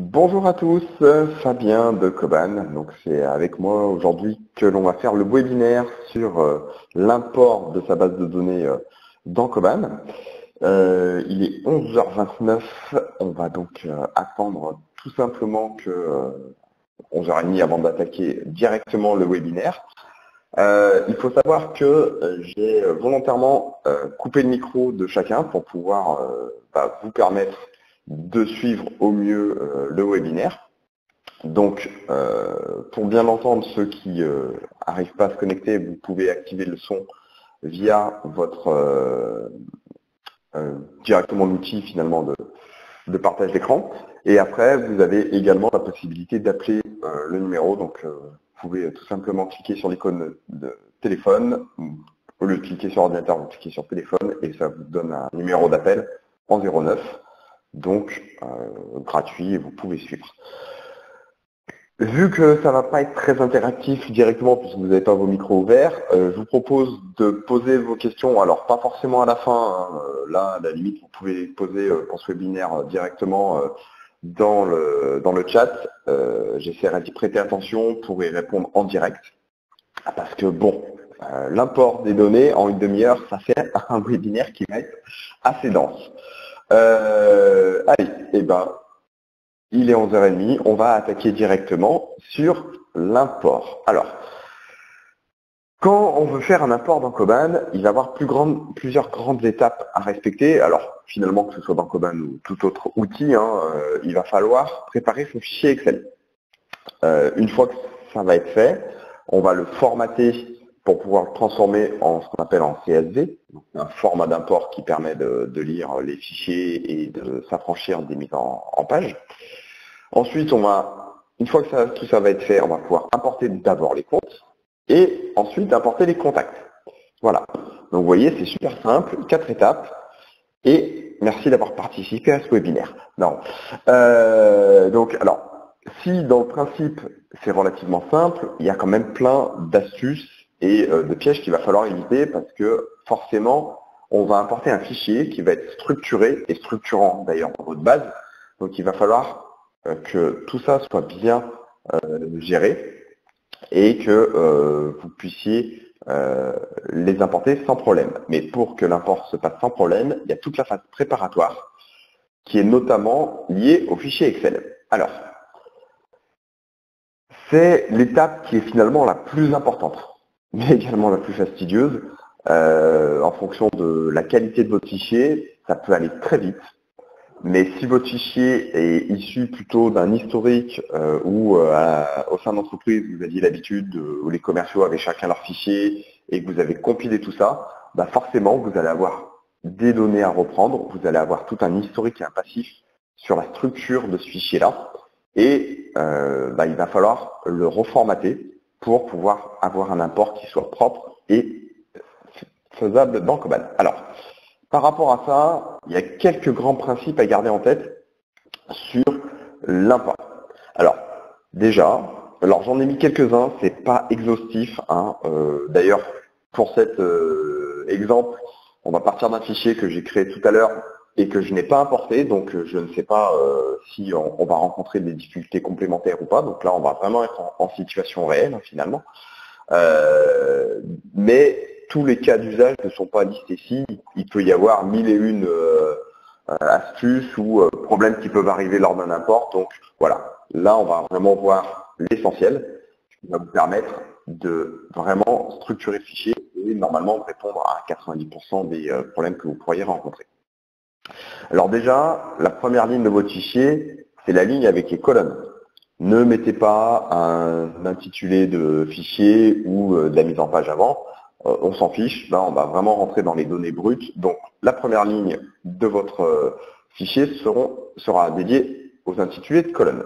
Bonjour à tous, Fabien de Coban. Donc c'est avec moi aujourd'hui que l'on va faire le webinaire sur l'import de sa base de données dans Coban. Il est 11h29, on va donc attendre tout simplement que 11h30 avant d'attaquer directement le webinaire. Il faut savoir que j'ai volontairement coupé le micro de chacun pour pouvoir vous permettre de suivre au mieux le webinaire. Donc, pour bien l'entendre, ceux qui n'arrivent pas à se connecter, vous pouvez activer le son via votre directement l'outil finalement de partage d'écran. Et après, vous avez également la possibilité d'appeler le numéro. Donc, vous pouvez tout simplement cliquer sur l'icône de téléphone. Au lieu de cliquer sur ordinateur, vous cliquez sur téléphone et ça vous donne un numéro d'appel en 09. Donc, gratuit et vous pouvez suivre. Vu que ça va pas être très interactif directement puisque vous n'avez pas vos micros ouverts, je vous propose de poser vos questions, alors pas forcément à la fin, hein, là à la limite vous pouvez les poser pour ce webinaire directement dans le chat. J'essaierai d'y prêter attention pour y répondre en direct, parce que bon, l'import des données en une demi-heure, ça fait un webinaire qui va être assez dense. Allez, et ben. Il est 11h30, on va attaquer directement sur l'import. Alors, quand on veut faire un import dans Coban, il va y avoir plusieurs grandes étapes à respecter. Alors, finalement, que ce soit dans Coban ou tout autre outil, il va falloir préparer son fichier Excel. Une fois que ça va être fait, on va le formater pour pouvoir le transformer en ce qu'on appelle en CSV, un format d'import qui permet de lire les fichiers et de s'affranchir des mises en page. Ensuite, une fois que tout ça va être fait, on va pouvoir importer d'abord les comptes et ensuite importer les contacts. Voilà. Donc vous voyez, c'est super simple, 4 étapes. Et merci d'avoir participé à ce webinaire. Non. Donc, alors, si dans le principe c'est relativement simple, il y a quand même plein d'astuces et de pièges qu'il va falloir éviter parce que forcément, on va importer un fichier qui va être structuré et structurant d'ailleurs en votre base. Donc, il va falloir que tout ça soit bien géré et que vous puissiez les importer sans problème. Mais pour que l'import se passe sans problème, il y a toute la phase préparatoire qui est notamment liée au fichier Excel. Alors, c'est l'étape qui est finalement la plus importante, mais également la plus fastidieuse. En fonction de la qualité de votre fichier, ça peut aller très vite. Mais si votre fichier est issu plutôt d'un historique où au sein d'entreprise vous aviez l'habitude, où les commerciaux avaient chacun leur fichier et que vous avez compilé tout ça, forcément vous allez avoir des données à reprendre, vous allez avoir tout un historique et un passif sur la structure de ce fichier-là et il va falloir le reformater pour pouvoir avoir un import qui soit propre et faisable dans Coban. Alors, par rapport à ça, il y a quelques grands principes à garder en tête sur l'import. Alors, déjà, j'en ai mis quelques-uns, c'est pas exhaustif. D'ailleurs, pour cet exemple, on va partir d'un fichier que j'ai créé tout à l'heure et que je n'ai pas importé, donc je ne sais pas si on va rencontrer des difficultés complémentaires ou pas. Donc là, on va vraiment être en situation réelle, finalement. Mais tous les cas d'usage ne sont pas listés ici. Il peut y avoir mille et une astuces ou problèmes qui peuvent arriver lors d'un import. Donc voilà, là on va vraiment voir l'essentiel qui va vous permettre de vraiment structurer le fichier et normalement répondre à 90% des problèmes que vous pourriez rencontrer. Alors déjà, la première ligne de votre fichier, c'est la ligne avec les colonnes. Ne mettez pas un intitulé de fichier ou de la mise en page avant. On s'en fiche. Là, on va vraiment rentrer dans les données brutes. Donc, la première ligne de votre fichier sera dédiée aux intitulés de colonnes.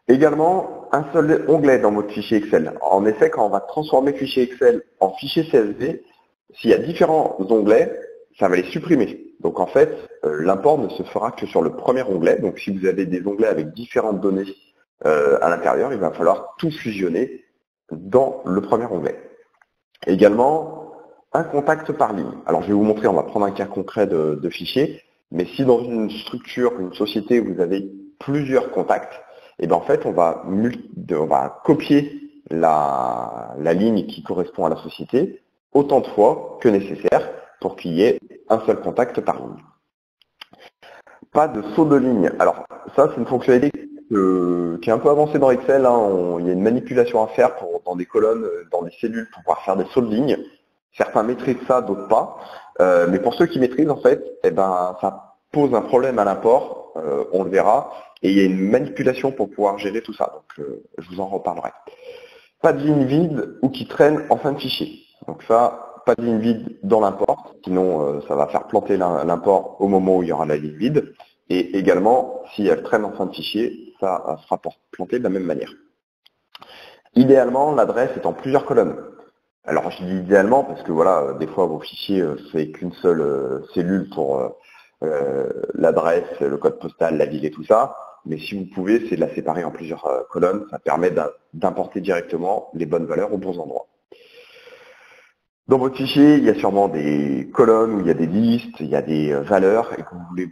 Également, un seul onglet dans votre fichier Excel. En effet, quand on va transformer le fichier Excel en fichier CSV, s'il y a différents onglets, ça va les supprimer. Donc en fait, l'import ne se fera que sur le premier onglet. Donc si vous avez des onglets avec différentes données à l'intérieur, il va falloir tout fusionner dans le premier onglet. Également, un contact par ligne. Alors je vais vous montrer, on va prendre un cas concret de fichier, mais si dans une structure, une société, vous avez plusieurs contacts, et bien en fait on va copier la ligne qui correspond à la société autant de fois que nécessaire pour qu'il y ait un seul contact par ligne. Pas de saut de ligne. Alors ça c'est une fonctionnalité qui est un peu avancée dans Excel. Il y a une manipulation à faire dans des colonnes, dans des cellules pour pouvoir faire des sauts de ligne. Certains maîtrisent ça, d'autres pas. Mais pour ceux qui maîtrisent, en fait, ça pose un problème à l'import, on le verra. Et il y a une manipulation pour pouvoir gérer tout ça. Donc je vous en reparlerai. Pas de ligne vide ou qui traîne en fin de fichier. Donc ça, pas de ligne vide dans l'import, sinon ça va faire planter l'import au moment où il y aura la ligne vide. Et également, si elle traîne en fin de fichier, ça sera planté de la même manière. Idéalement, l'adresse est en plusieurs colonnes. Alors je dis idéalement parce que voilà, des fois vos fichiers c'est qu'une seule cellule pour l'adresse, le code postal, la ville et tout ça. Mais si vous pouvez, c'est de la séparer en plusieurs colonnes. Ça permet d'importer directement les bonnes valeurs aux bons endroits. Dans votre fichier, il y a sûrement des colonnes où il y a des listes, il y a des valeurs et que vous voulez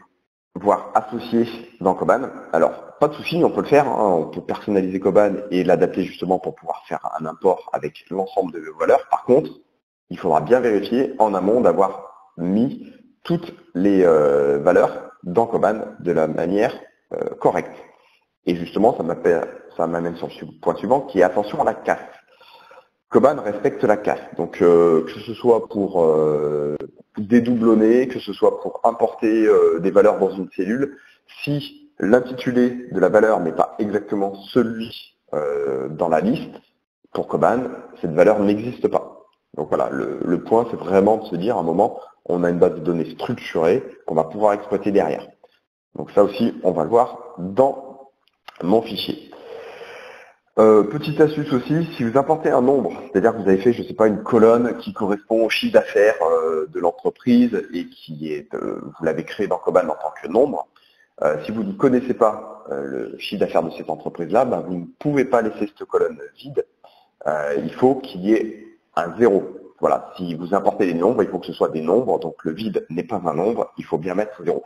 voir associées dans Koban. Alors, pas de souci, on peut le faire. On peut personnaliser Koban et l'adapter justement pour pouvoir faire un import avec l'ensemble de vos valeurs. Par contre, il faudra bien vérifier en amont d'avoir mis toutes les valeurs dans Koban de la manière correcte. Et justement, ça m'amène sur le point suivant qui est attention à la casse. Koban respecte la casse. Donc que ce soit pour dédoublonner, que ce soit pour importer des valeurs dans une cellule, si l'intitulé de la valeur n'est pas exactement celui dans la liste, pour Koban, cette valeur n'existe pas. Donc voilà, le point c'est vraiment de se dire à un moment, on a une base de données structurée qu'on va pouvoir exploiter derrière. Donc ça aussi, on va le voir dans mon fichier. Petite astuce aussi, si vous importez un nombre, c'est-à-dire que vous avez fait, je ne sais pas, une colonne qui correspond au chiffre d'affaires de l'entreprise et vous l'avez créé dans Koban en tant que nombre, si vous ne connaissez pas le chiffre d'affaires de cette entreprise-là, vous ne pouvez pas laisser cette colonne vide. Il faut qu'il y ait un zéro. Voilà, si vous importez des nombres, il faut que ce soit des nombres, donc le vide n'est pas un nombre, il faut bien mettre 0.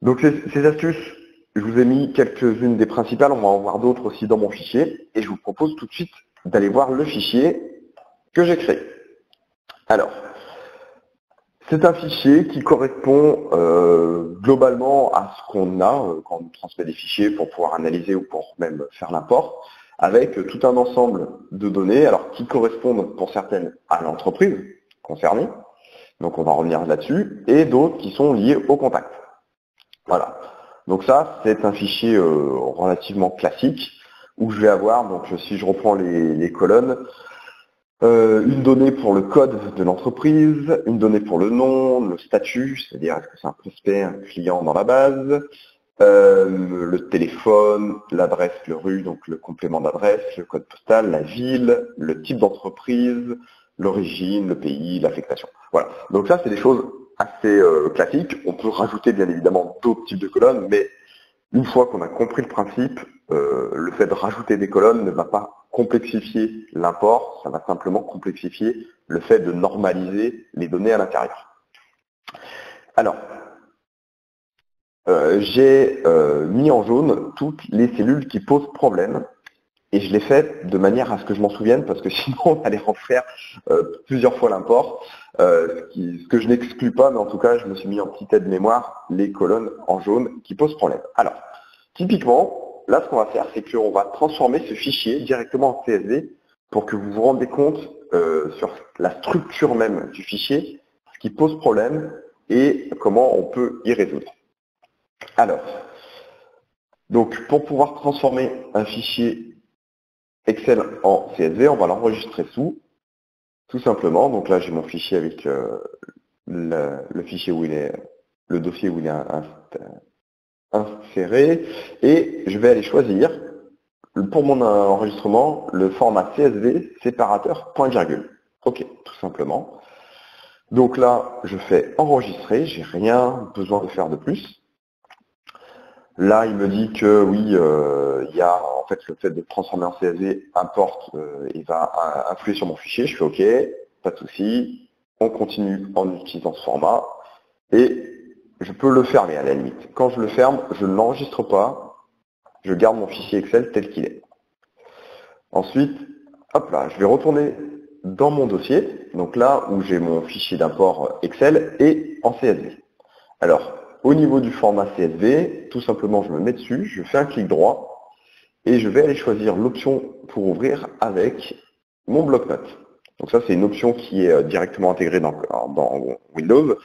Donc ces astuces, je vous ai mis quelques-unes des principales, on va en voir d'autres aussi dans mon fichier, et je vous propose tout de suite d'aller voir le fichier que j'ai créé. Alors, c'est un fichier qui correspond globalement à ce qu'on a quand on transmet des fichiers pour pouvoir analyser ou pour même faire l'import, avec tout un ensemble de données, alors qui correspondent pour certaines à l'entreprise concernée, donc on va revenir là-dessus, et d'autres qui sont liées au contact. Voilà. Donc ça, c'est un fichier relativement classique où je vais avoir, donc si je reprends les colonnes, une donnée pour le code de l'entreprise, une donnée pour le nom, le statut, c'est-à-dire est-ce que c'est un prospect, un client dans la base, le téléphone, l'adresse, le rue, donc le complément d'adresse, le code postal, la ville, le type d'entreprise, l'origine, le pays, l'affectation. Voilà. Donc ça, c'est des choses assez classiques. On peut rajouter bien évidemment d'autres types de colonnes, mais une fois qu'on a compris le principe, le fait de rajouter des colonnes ne va pas complexifier l'import, ça va simplement complexifier le fait de normaliser les données à l'intérieur. Alors, j'ai mis en jaune toutes les cellules qui posent problème, et je l'ai fait de manière à ce que je m'en souvienne, parce que sinon on allait refaire plusieurs fois l'import, ce que je n'exclus pas, mais en tout cas je me suis mis en petite aide-mémoire les colonnes en jaune qui posent problème. Alors, typiquement, là ce qu'on va faire, c'est qu'on va transformer ce fichier directement en CSV pour que vous vous rendez compte sur la structure même du fichier, ce qui pose problème et comment on peut y résoudre. Alors, donc pour pouvoir transformer un fichier Excel en CSV, on va l'enregistrer sous, tout simplement. Donc là, j'ai mon fichier avec le fichier où il est, le dossier où il est inséré, et je vais aller choisir pour mon enregistrement le format CSV séparateur point virgule. Ok, tout simplement. Donc là, je fais enregistrer, j'ai rien besoin de faire de plus. Là, il me dit que oui, il y a en fait le fait de transformer en CSV importe et va influer sur mon fichier. Je fais OK, pas de souci. On continue en utilisant ce format et je peux le fermer à la limite. Quand je le ferme, je ne l'enregistre pas, je garde mon fichier Excel tel qu'il est. Ensuite, hop là, je vais retourner dans mon dossier, donc là où j'ai mon fichier d'import Excel et en CSV. Alors, au niveau du format CSV, tout simplement je me mets dessus, je fais un clic droit et je vais aller choisir l'option pour ouvrir avec mon bloc-notes. Donc ça c'est une option qui est directement intégrée dans Windows.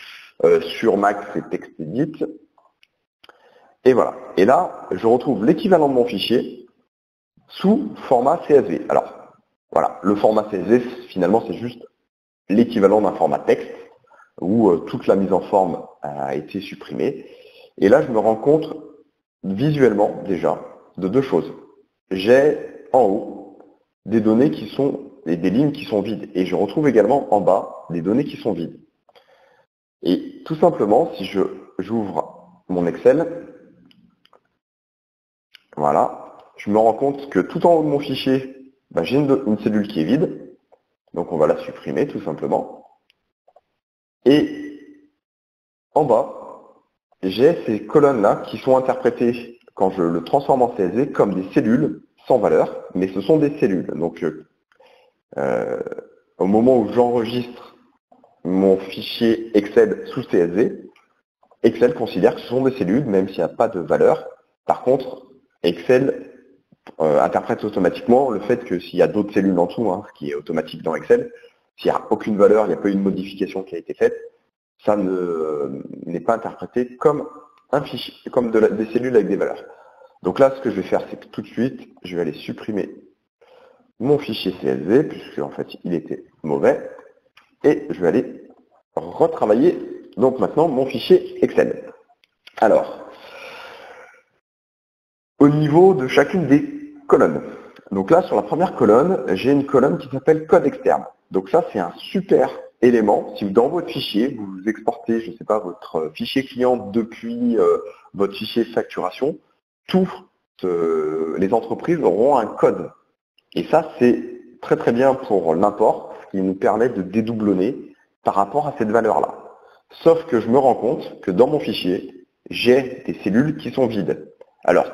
Sur Mac c'est TextEdit. Et voilà. Et là, je retrouve l'équivalent de mon fichier sous format CSV. Alors, voilà, le format CSV, finalement, c'est juste l'équivalent d'un format texte où toute la mise en forme a été supprimée. Et là, je me rends compte visuellement, déjà, de deux choses. J'ai en haut des données qui sont, et des lignes qui sont vides. Et je retrouve également en bas des données qui sont vides. Et tout simplement, si j'ouvre mon Excel, voilà, je me rends compte que tout en haut de mon fichier, j'ai une cellule qui est vide. Donc on va la supprimer tout simplement. Et en bas, j'ai ces colonnes-là qui sont interprétées, quand je le transforme en CSV, comme des cellules sans valeur, mais ce sont des cellules. Donc au moment où j'enregistre mon fichier Excel sous CSV, Excel considère que ce sont des cellules, même s'il n'y a pas de valeur. Par contre, Excel interprète automatiquement le fait que s'il y a d'autres cellules en dessous, ce qui est automatique dans Excel, s'il n'y a aucune valeur, il n'y a pas eu une modification qui a été faite, ça n'est pas interprété comme un fichier, comme des cellules avec des valeurs. Donc là, ce que je vais faire, c'est que tout de suite, je vais aller supprimer mon fichier CSV, puisque en fait, il était mauvais, et je vais aller retravailler donc maintenant mon fichier Excel. Alors, au niveau de chacune des colonnes. Donc là, sur la première colonne, j'ai une colonne qui s'appelle code externe. Donc ça, c'est un super élément. Si dans votre fichier, vous exportez, je ne sais pas, votre fichier client depuis votre fichier facturation, toutes les entreprises auront un code. Et ça, c'est très très bien pour l'import, ce qui nous permet de dédoublonner par rapport à cette valeur-là. Sauf que je me rends compte que dans mon fichier, j'ai des cellules qui sont vides. Alors,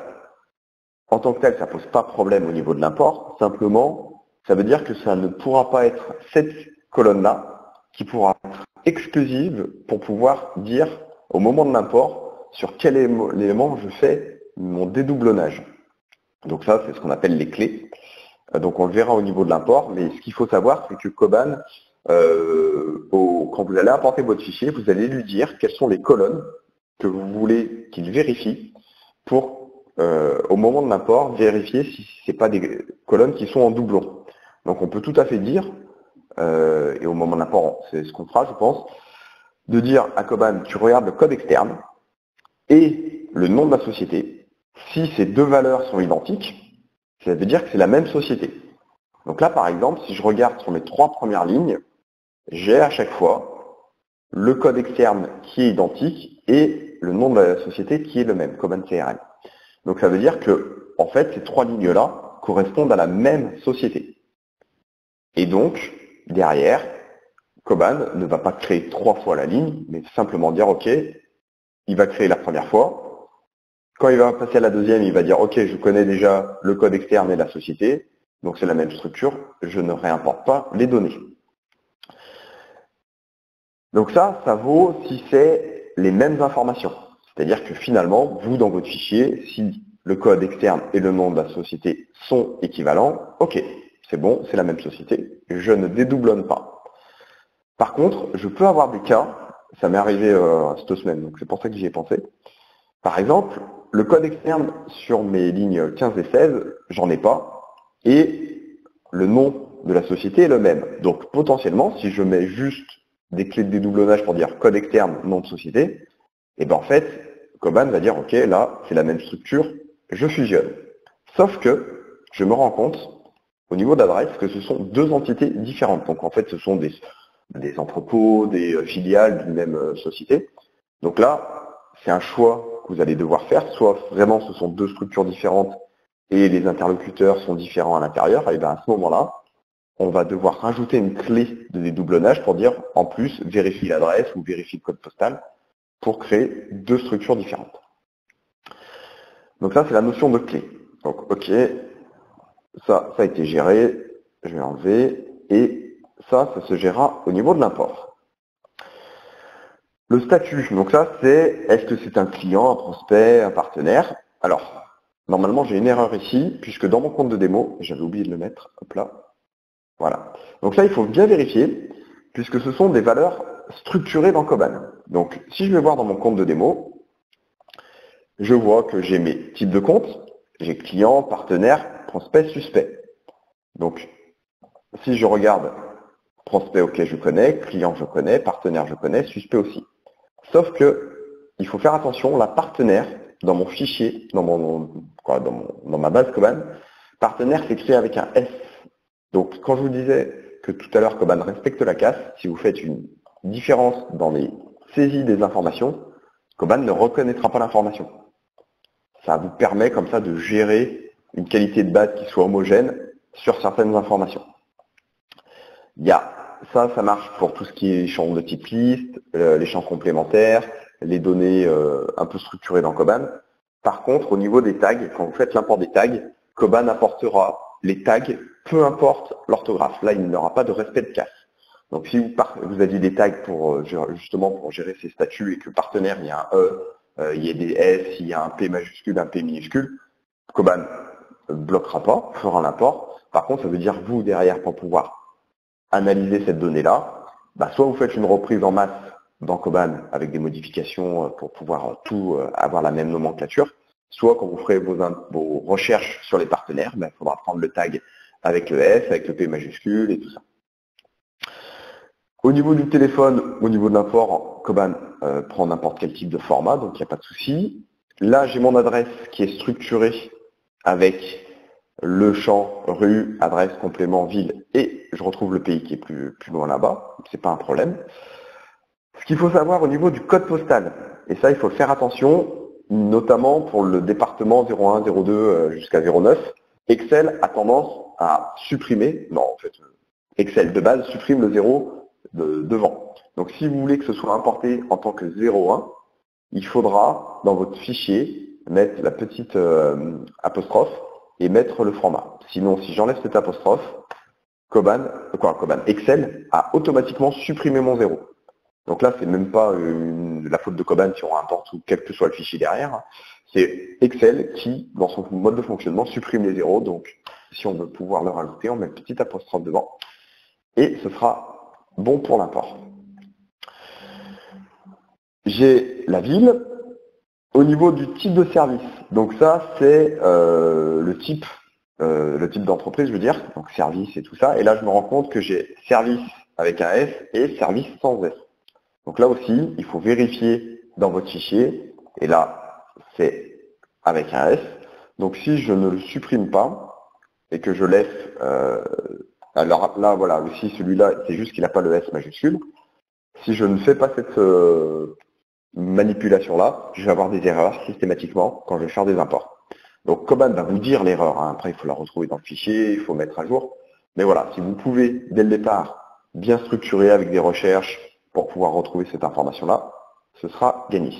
en tant que tel, ça ne pose pas de problème au niveau de l'import. Simplement, ça veut dire que ça ne pourra pas être cette colonne-là qui pourra être exclusive pour pouvoir dire au moment de l'import sur quel élément je fais mon dédoublonnage. Donc ça, c'est ce qu'on appelle les clés. Donc on le verra au niveau de l'import, mais ce qu'il faut savoir, c'est que Coban, quand vous allez importer votre fichier, vous allez lui dire quelles sont les colonnes que vous voulez qu'il vérifie pour, au moment de l'import, vérifier si ce n'est pas des colonnes qui sont en doublon. Donc on peut tout à fait dire, et au moment de l'import, c'est ce qu'on fera, je pense, de dire à Coban, tu regardes le code externe et le nom de la société. Si ces deux valeurs sont identiques, ça veut dire que c'est la même société. Donc là, par exemple, si je regarde sur mes trois premières lignes, j'ai à chaque fois le code externe qui est identique et le nom de la société qui est le même, Coban CRM. Donc ça veut dire que, en fait, ces trois lignes-là correspondent à la même société. Et donc, derrière, Coban ne va pas créer trois fois la ligne, mais simplement dire, OK, il va créer la première fois. Quand il va passer à la deuxième, il va dire, OK, je connais déjà le code externe et la société, donc c'est la même structure, je ne réimporte pas les données. Donc ça vaut si c'est les mêmes informations. C'est-à-dire que finalement, vous, dans votre fichier, si le code externe et le nom de la société sont équivalents, OK, c'est bon, c'est la même société, je ne dédoublonne pas. Par contre, je peux avoir des cas, ça m'est arrivé cette semaine, donc c'est pour ça que j'y ai pensé. Par exemple, le code externe sur mes lignes 15 et 16, j'en ai pas, et le nom de la société est le même. Donc potentiellement, si je mets juste des clés de dédoublonnage pour dire code externe, nom de société, et ben en fait, Coban va dire, OK, là, c'est la même structure, je fusionne. Sauf que je me rends compte, au niveau d'adresse, que ce sont deux entités différentes. Donc en fait, ce sont des entrepôts, des filiales d'une même société. Donc là, c'est un choix que vous allez devoir faire, soit vraiment ce sont deux structures différentes et les interlocuteurs sont différents à l'intérieur, et bien à ce moment-là, on va devoir rajouter une clé de dédoublonnage pour dire, en plus, vérifie l'adresse ou vérifie le code postal pour créer deux structures différentes. Donc ça, c'est la notion de clé. Donc, ok, ça a été géré, je vais enlever, et ça se gérera au niveau de l'import. Le statut, donc ça, c'est est-ce que c'est un client, un prospect, un partenaire? Alors, normalement, j'ai une erreur ici, puisque dans mon compte de démo, j'avais oublié de le mettre, hop là, voilà. Donc là, il faut bien vérifier, puisque ce sont des valeurs structurées dans Koban. Donc, si je vais voir dans mon compte de démo, je vois que j'ai mes types de comptes, j'ai client, partenaire, prospect, suspect. Donc, si je regarde prospect, ok, je connais, client, je connais, partenaire, je connais, suspect aussi. Sauf que, il faut faire attention, la partenaire, dans mon fichier, dans ma base Koban, partenaire, c'est créé avec un S. Donc, quand je vous disais que tout à l'heure, Koban respecte la casse, si vous faites une différence dans les saisies des informations, Koban ne reconnaîtra pas l'information. Ça vous permet comme ça de gérer une qualité de base qui soit homogène sur certaines informations. Ça marche pour tout ce qui est champs de type liste, les champs complémentaires, les données un peu structurées dans Koban. Par contre, au niveau des tags, quand vous faites l'import des tags, Koban apportera les tags, peu importe l'orthographe. Là, il n'aura pas de respect de casse. Donc, si vous aviez des tags justement pour gérer ces statuts et que partenaire, il y a un E, il y a des S, il y a un P majuscule, un P minuscule, Koban ne bloquera pas, fera l'import. Par contre, ça veut dire vous, derrière, pour pouvoir analyser cette donnée-là, soit vous faites une reprise en masse dans Koban avec des modifications pour pouvoir tout avoir la même nomenclature, soit quand vous ferez vos recherches sur les partenaires, il faudra prendre le tag avec le S, avec le P majuscule et tout ça. Au niveau du téléphone, au niveau de l'import, Koban prend n'importe quel type de format, donc il n'y a pas de souci. Là, j'ai mon adresse qui est structurée avec le champ rue, adresse, complément, ville, et je retrouve le pays qui est plus loin là-bas, c'est pas un problème. Ce qu'il faut savoir au niveau du code postal, et ça il faut faire attention, notamment pour le département 01, 02 jusqu'à 09, Excel a tendance à supprimer, Excel de base supprime le 0 devant. Donc si vous voulez que ce soit importé en tant que 01, il faudra dans votre fichier mettre la petite apostrophe et mettre le format. Sinon, si j'enlève cette apostrophe, Excel a automatiquement supprimé mon 0. Donc là, c'est même pas la faute de Koban si on importe ou quel que soit le fichier derrière. C'est Excel qui, dans son mode de fonctionnement, supprime les 0. Donc, si on veut pouvoir le rajouter, on met une petite apostrophe devant. Et ce sera bon pour l'import. J'ai la ville. Au niveau du type de service, donc ça c'est le type d'entreprise, je veux dire, donc service et tout ça. Et là, je me rends compte que j'ai service avec un S et service sans S. Donc là aussi, il faut vérifier dans votre fichier. Et là, c'est avec un S. Donc si je ne le supprime pas et que je laisse, alors là, voilà, aussi celui-là, c'est juste qu'il n'a pas le S majuscule. Si je ne fais pas cette manipulation-là, je vais avoir des erreurs systématiquement quand je vais faire des imports. Donc Koban va vous dire l'erreur, hein. Après il faut la retrouver dans le fichier, il faut mettre à jour. Mais voilà, si vous pouvez dès le départ bien structurer avec des recherches pour pouvoir retrouver cette information-là, ce sera gagné.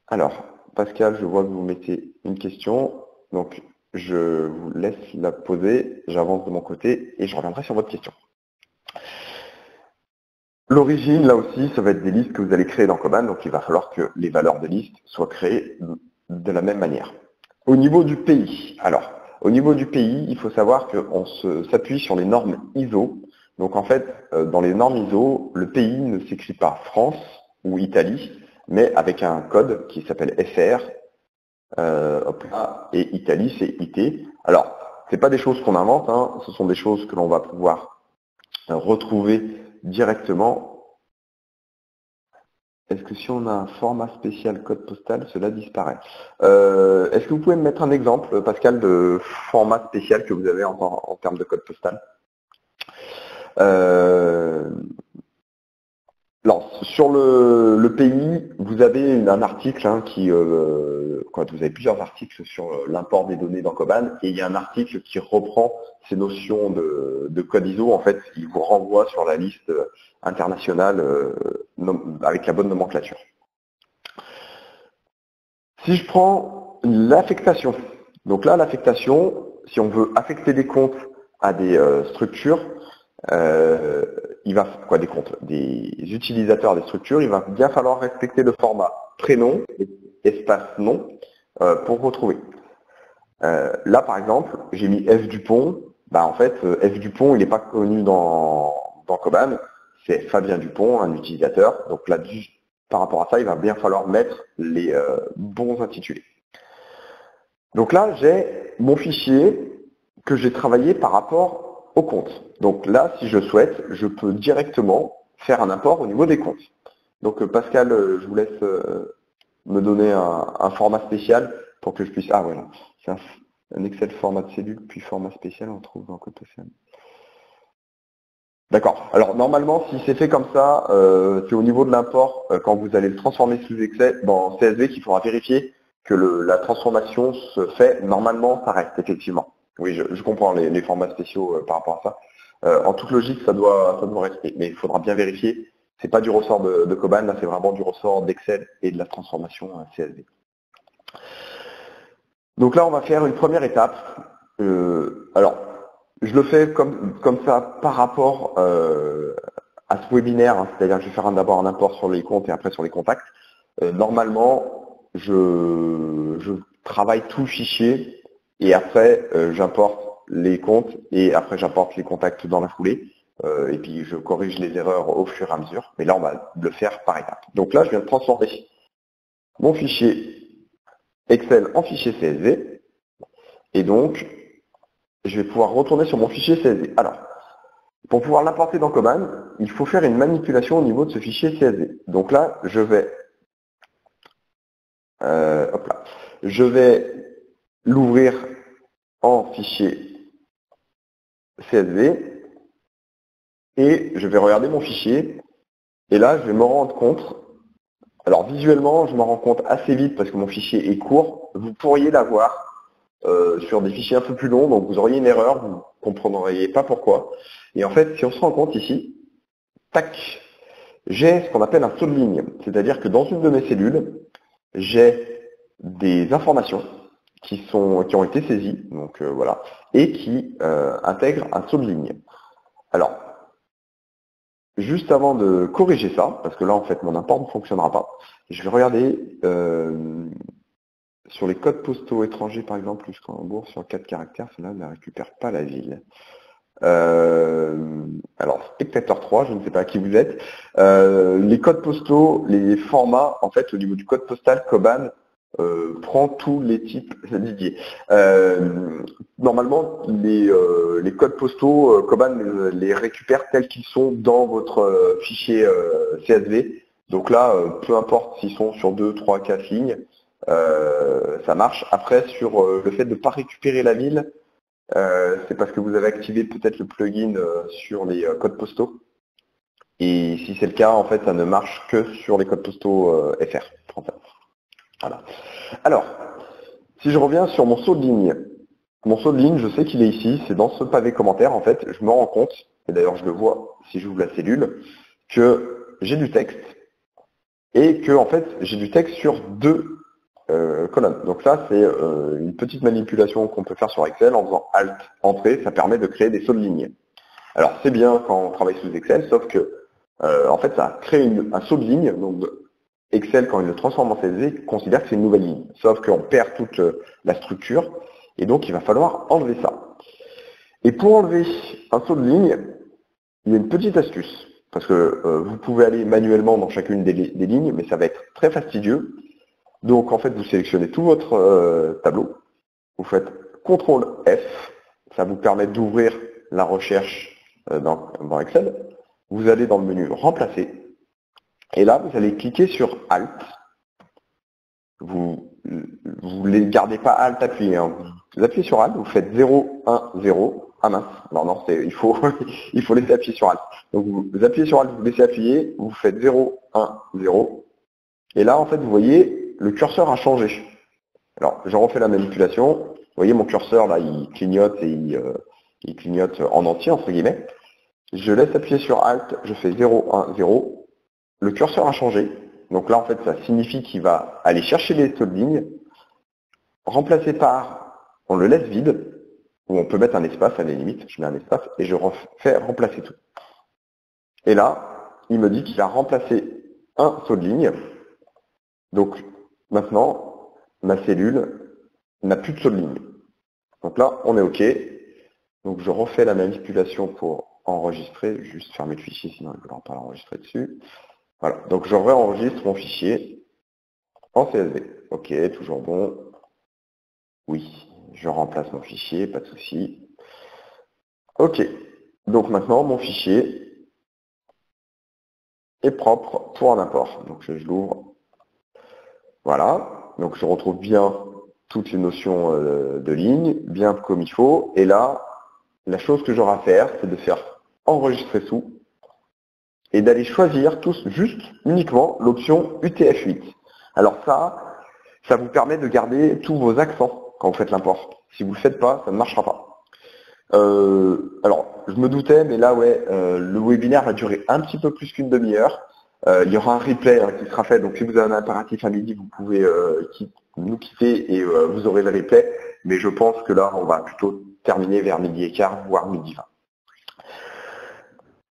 Alors, Pascal, je vois que vous mettez une question, donc je vous laisse la poser, j'avance de mon côté et je reviendrai sur votre question. L'origine, là aussi, ça va être des listes que vous allez créer dans Koban, donc il va falloir que les valeurs de liste soient créées de la même manière. Au niveau du pays, alors, au niveau du pays, il faut savoir qu'on s'appuie sur les normes ISO. Donc en fait, dans les normes ISO, le pays ne s'écrit pas France ou Italie, mais avec un code qui s'appelle FR, et Italie, c'est IT. Alors, c'est pas des choses qu'on invente, hein, ce sont des choses que l'on va pouvoir retrouver directement. Est-ce que si on a un format spécial code postal, cela disparaît? Est-ce que vous pouvez me mettre un exemple, Pascal, de format spécial que vous avez en termes de code postal? Alors, sur le pays, vous avez un article vous avez plusieurs articles sur l'import des données dans Koban, et il y a un article qui reprend ces notions de code ISO. En fait, il vous renvoie sur la liste internationale avec la bonne nomenclature. Si je prends l'affectation, donc là, l'affectation, si on veut affecter des comptes à des structures, il va quoi des comptes, des utilisateurs des structures, il va bien falloir respecter le format prénom, espace nom pour retrouver. Là, par exemple, j'ai mis F Dupont. Bah, en fait, F Dupont, il n'est pas connu dans Coban. C'est Fabien Dupont, un utilisateur. Donc là, par rapport à ça, il va bien falloir mettre les bons intitulés. Donc là, j'ai mon fichier que j'ai travaillé par rapport au compte. Donc là, si je souhaite, je peux directement faire un import au niveau des comptes. Donc Pascal, je vous laisse me donner un format spécial pour que je puisse... Ah voilà, c'est un Excel format de cellule, puis format spécial, on trouve dans Code Social. D'accord. Alors normalement, si c'est fait comme ça, c'est au niveau de l'import, quand vous allez le transformer sous Excel, dans CSV, qu'il faudra vérifier que la transformation se fait. Normalement, ça reste, effectivement. Oui, je comprends les formats spéciaux par rapport à ça. En toute logique, ça doit rester, mais il faudra bien vérifier. C'est pas du ressort de Coban, là c'est vraiment du ressort d'Excel et de la transformation CSV. Donc là, on va faire une première étape. Alors, je le fais comme ça par rapport à ce webinaire, hein, c'est-à-dire que je vais faire d'abord un import sur les comptes et après sur les contacts. Normalement, je travaille tout le fichier et après j'importe les comptes et après j'importe les contacts dans la foulée. Et puis je corrige les erreurs au fur et à mesure. Mais là, on va le faire par étapes. Donc là, je viens de transformer mon fichier Excel en fichier CSV. Et donc, je vais pouvoir retourner sur mon fichier CSV. Alors, pour pouvoir l'importer dans Coban, il faut faire une manipulation au niveau de ce fichier CSV. Donc là, je vais l'ouvrir en fichier CSV et je vais regarder mon fichier. Et là, je vais me rendre compte. Alors visuellement, je me rends compte assez vite parce que mon fichier est court. Vous pourriez l'avoir sur des fichiers un peu plus longs, donc vous auriez une erreur, vous ne comprendriez pas pourquoi. Et en fait, si on se rend compte ici, tac, j'ai ce qu'on appelle un saut de ligne. C'est-à-dire que dans une de mes cellules, j'ai des informations qui ont été saisies, donc voilà, et qui intègrent un saut de ligne. Alors, juste avant de corriger ça, parce que là en fait mon import ne fonctionnera pas, je vais regarder sur les codes postaux étrangers par exemple, jusqu'en Hambourg sur 4 caractères, cela ne récupère pas la ville. Alors, spectateur 3, je ne sais pas qui vous êtes. Les codes postaux, les formats, en fait, au niveau du code postal, Coban prend tous les types, Didier. Normalement, les codes postaux, Coban les récupère tels qu'ils sont dans votre fichier CSV. Donc là, peu importe s'ils sont sur 2, 3, 4 lignes, ça marche. Après, sur le fait de ne pas récupérer la ville, c'est parce que vous avez activé peut-être le plugin sur les codes postaux. Et si c'est le cas, en fait, ça ne marche que sur les codes postaux FR. Voilà. Alors, si je reviens sur mon saut de ligne, je sais qu'il est ici, c'est dans ce pavé commentaire, en fait, je me rends compte, et d'ailleurs je le vois si j'ouvre la cellule, que j'ai du texte, et que en fait j'ai du texte sur deux colonnes. Donc ça, c'est une petite manipulation qu'on peut faire sur Excel en faisant Alt, Entrée, ça permet de créer des sauts de ligne. Alors c'est bien quand on travaille sous Excel, sauf que en fait ça crée un saut de ligne, donc Excel, quand il le transforme en CSV, considère que c'est une nouvelle ligne. Sauf qu'on perd toute la structure, et donc il va falloir enlever ça. Et pour enlever un saut de ligne, il y a une petite astuce. Parce que vous pouvez aller manuellement dans chacune des lignes, mais ça va être très fastidieux. Donc en fait, vous sélectionnez tout votre tableau, vous faites CTRL F, ça vous permet d'ouvrir la recherche dans Excel. Vous allez dans le menu Remplacer, et là, vous allez cliquer sur Alt. Vous ne gardez pas Alt appuyé. Hein. Vous appuyez sur Alt, vous faites 0, 1, 0. Ah mince, non, il faut laisser appuyer sur Alt. Donc vous appuyez sur Alt, vous laissez appuyer, vous faites 0, 1, 0. Et là, en fait, vous voyez, le curseur a changé. Alors, je refais la manipulation. Vous voyez, mon curseur, là, il clignote et il clignote en entier, entre guillemets. Je laisse appuyer sur Alt, je fais 0, 1, 0. Le curseur a changé. Donc là, en fait, ça signifie qu'il va aller chercher les sauts de ligne, remplacer par, on le laisse vide, ou on peut mettre un espace à la limite, je mets un espace, et je fais remplacer tout. Et là, il me dit qu'il a remplacé un saut de ligne. Donc maintenant, ma cellule n'a plus de saut de ligne. Donc là, on est OK. Donc je refais la manipulation pour enregistrer, juste fermer le fichier, sinon il ne voudra pas l'enregistrer dessus. Voilà, donc je réenregistre mon fichier en CSV. OK, toujours bon. Oui, je remplace mon fichier, pas de souci. OK, donc maintenant mon fichier est propre pour un import. Donc je l'ouvre. Voilà, donc je retrouve bien toutes les notions de ligne, bien comme il faut. Et là, la chose que j'aurai à faire, c'est de faire enregistrer sous et d'aller choisir tous juste uniquement l'option UTF-8. Alors ça vous permet de garder tous vos accents quand vous faites l'import. Si vous ne le faites pas, ça ne marchera pas. Alors, je me doutais, mais là, ouais, le webinaire va durer un petit peu plus qu'une demi-heure. Il y aura un replay qui sera fait, donc si vous avez un impératif à midi, vous pouvez nous quitter et vous aurez le replay. Mais je pense que là, on va plutôt terminer vers midi et quart, voire midi 20.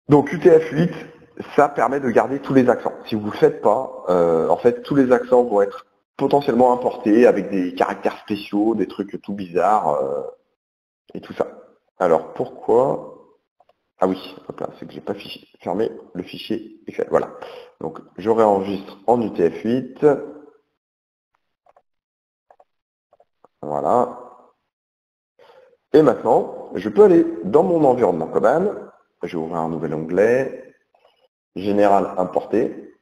Donc UTF-8, ça permet de garder tous les accents. Si vous ne le faites pas, en fait, tous les accents vont être potentiellement importés avec des caractères spéciaux, des trucs tout bizarres et tout ça. Alors pourquoi? Ah oui, hop là, c'est que j'ai pas fermé le fichier Excel. Voilà. Donc je réenregistre en UTF-8. Voilà. Et maintenant, je peux aller dans mon environnement Coban. Je vais ouvrir un nouvel onglet. Général importé.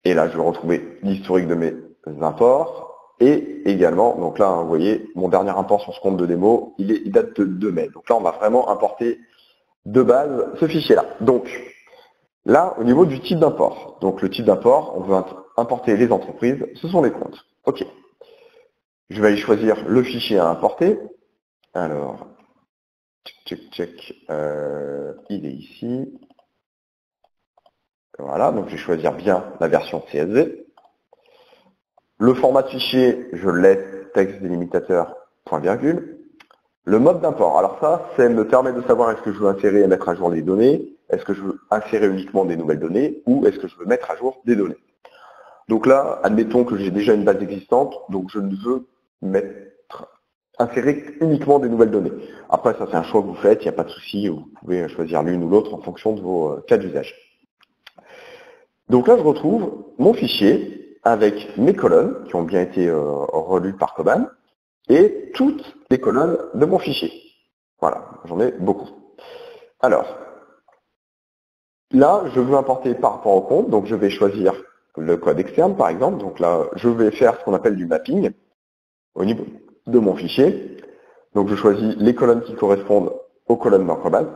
Et là, je vais retrouver l'historique de mes imports. Et également, donc là, vous voyez, mon dernier import sur ce compte de démo, il date de 2 mai. Donc là, on va vraiment importer de base ce fichier-là. Donc là, au niveau du type d'import. Donc le type d'import, on veut importer les entreprises, ce sont les comptes. OK. Je vais aller choisir le fichier à importer. Alors, check. Il est ici. Voilà, donc je vais choisir bien la version CSV. Le format de fichier, je le laisse texte délimitateur, point virgule. Le mode d'import, alors ça me permet de savoir est-ce que je veux insérer et mettre à jour les données, est-ce que je veux insérer uniquement des nouvelles données, ou est-ce que je veux mettre à jour des données. Donc là, admettons que j'ai déjà une base existante, donc je ne veux insérer uniquement des nouvelles données. Après, ça c'est un choix que vous faites, il n'y a pas de souci, vous pouvez choisir l'une ou l'autre en fonction de vos cas d'usage. Donc là, je retrouve mon fichier avec mes colonnes qui ont bien été relues par Coban et toutes les colonnes de mon fichier. Voilà, j'en ai beaucoup. Alors, là, je veux importer par rapport au compte, donc je vais choisir le code externe par exemple. Donc là, je vais faire ce qu'on appelle du mapping au niveau de mon fichier. Donc je choisis les colonnes qui correspondent aux colonnes dans Coban.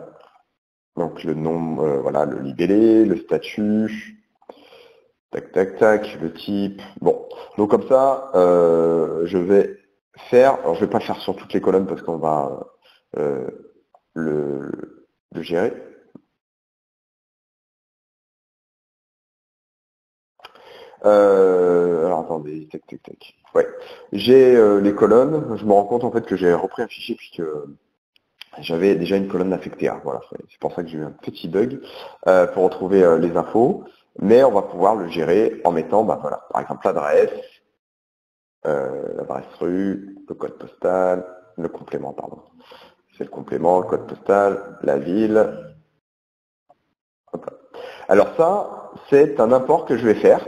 Donc le nom, voilà, le libellé, le statut, tac, le type. Bon, donc comme ça, je vais faire, alors je vais pas le faire sur toutes les colonnes parce qu'on va le gérer. Alors attendez, tac. Ouais, j'ai les colonnes. Je me rends compte en fait que j'ai repris un fichier puisque j'avais déjà une colonne affectée. Voilà, c'est pour ça que j'ai eu un petit bug pour retrouver les infos. Mais on va pouvoir le gérer en mettant, voilà, par exemple l'adresse, l'adresse rue, le code postal, le complément, pardon. C'est le complément, le code postal, la ville. Hop là. Alors ça, c'est un import que je vais faire.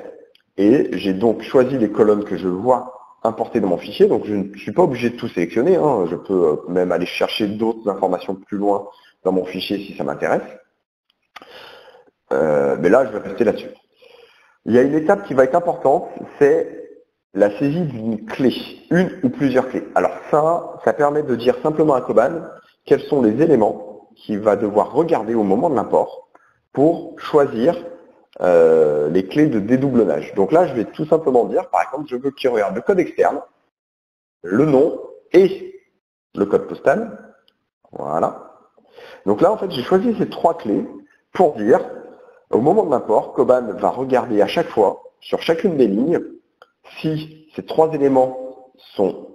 Et j'ai donc choisi les colonnes que je vois importer dans mon fichier. Donc je ne suis pas obligé de tout sélectionner. Je peux même aller chercher d'autres informations plus loin dans mon fichier si ça m'intéresse. Mais là, je vais rester là-dessus. Il y a une étape qui va être importante, c'est la saisie d'une clé, une ou plusieurs clés. Alors ça permet de dire simplement à Coban quels sont les éléments qu'il va devoir regarder au moment de l'import pour choisir les clés de dédoublonnage. Donc là, je vais tout simplement dire, par exemple, je veux qu'il regarde le code externe, le nom et le code postal. Voilà. Donc là, en fait, j'ai choisi ces 3 clés pour dire, Au moment de l'import, Koban va regarder à chaque fois, sur chacune des lignes, si ces trois éléments sont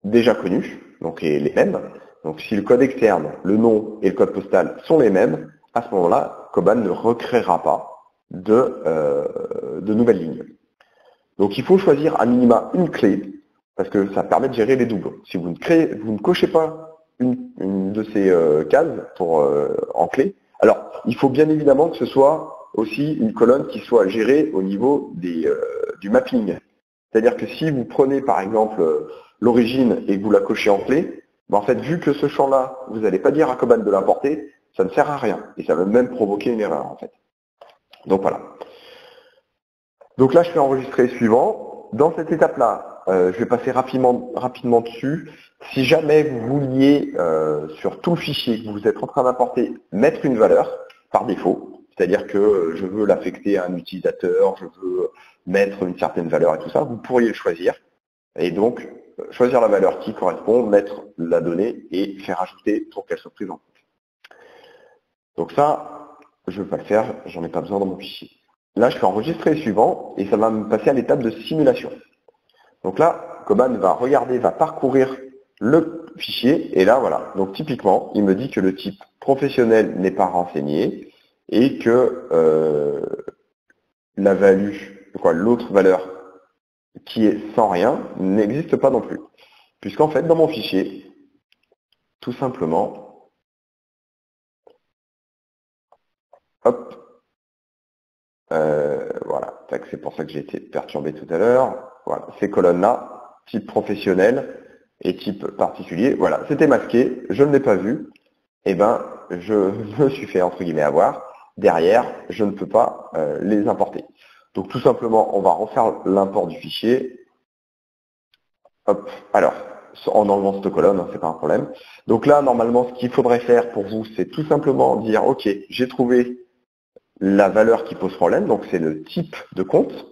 déjà connus, donc les mêmes. Donc si le code externe, le nom et le code postal sont les mêmes, à ce moment-là, Koban ne recréera pas de nouvelles lignes. Donc il faut choisir à minima une clé, parce que ça permet de gérer les doublons. Si vous ne cochez pas une de ces cases en clé, alors il faut bien évidemment que ce soit aussi une colonne qui soit gérée au niveau du mapping. C'est-à-dire que si vous prenez par exemple l'origine et que vous la cochez en clé, ben en fait, vu que ce champ-là, vous n'allez pas dire à Koban de l'importer, ça ne sert à rien. Et ça va même provoquer une erreur en fait. Donc voilà. Donc là, je fais enregistrer suivant. Dans cette étape-là, je vais passer rapidement dessus. Si jamais vous vouliez, sur tout le fichier que vous êtes en train d'importer, mettre une valeur par défaut, c'est-à-dire que je veux l'affecter à un utilisateur, je veux mettre une certaine valeur et tout ça, vous pourriez le choisir. Et donc, choisir la valeur qui correspond, mettre la donnée et faire ajouter pour qu'elle soit prise en compte. Donc ça, je ne vais pas le faire, j'en ai pas besoin dans mon fichier. Là, je fais enregistrer suivant et ça va me passer à l'étape de simulation. Donc là, Koban va regarder, va parcourir le fichier et là, voilà. Donc typiquement, il me dit que le type professionnel n'est pas renseigné et que la value, l'autre valeur qui est sans rien n'existe pas non plus. Puisqu'en fait, dans mon fichier, tout simplement, hop, voilà, c'est pour ça que j'ai été perturbé tout à l'heure. Voilà, ces colonnes-là, type professionnel et type particulier, voilà, c'était masqué, je ne l'ai pas vu, et ben je me suis fait entre guillemets avoir. Derrière, je ne peux pas les importer. Donc tout simplement, on va refaire l'import du fichier. Hop, alors, en enlevant cette colonne, hein, c'est pas un problème. Donc là, normalement, ce qu'il faudrait faire pour vous, c'est tout simplement dire, ok, j'ai trouvé la valeur qui pose problème, donc c'est le type de compte.